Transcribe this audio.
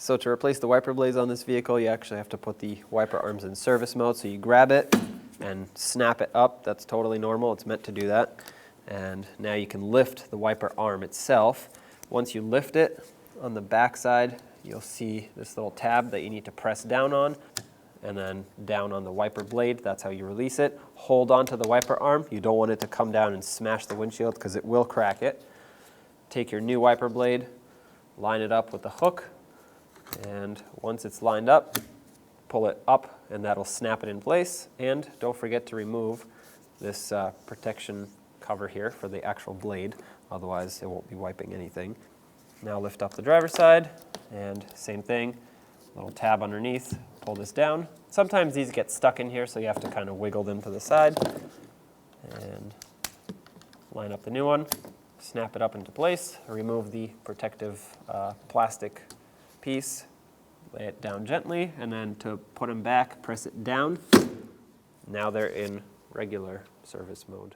So to replace the wiper blades on this vehicle, you actually have to put the wiper arms in service mode. So you grab it and snap it up. That's totally normal. It's meant to do that. And now you can lift the wiper arm itself. Once you lift it, on the back side, you'll see this little tab that you need to press down on, and then down on the wiper blade. That's how you release it. Hold onto the wiper arm. You don't want it to come down and smash the windshield because it will crack it. Take your new wiper blade, line it up with the hook, and once it's lined up, pull it up, and that'll snap it in place. And don't forget to remove this protection cover here for the actual blade, otherwise it won't be wiping anything. Now lift up the driver's side, and same thing, little tab underneath, pull this down. Sometimes these get stuck in here, so you have to kind of wiggle them to the side, and line up the new one, snap it up into place, remove the protective plastic piece, lay it down gently, and then to put them back, press it down. Now they're in regular service mode.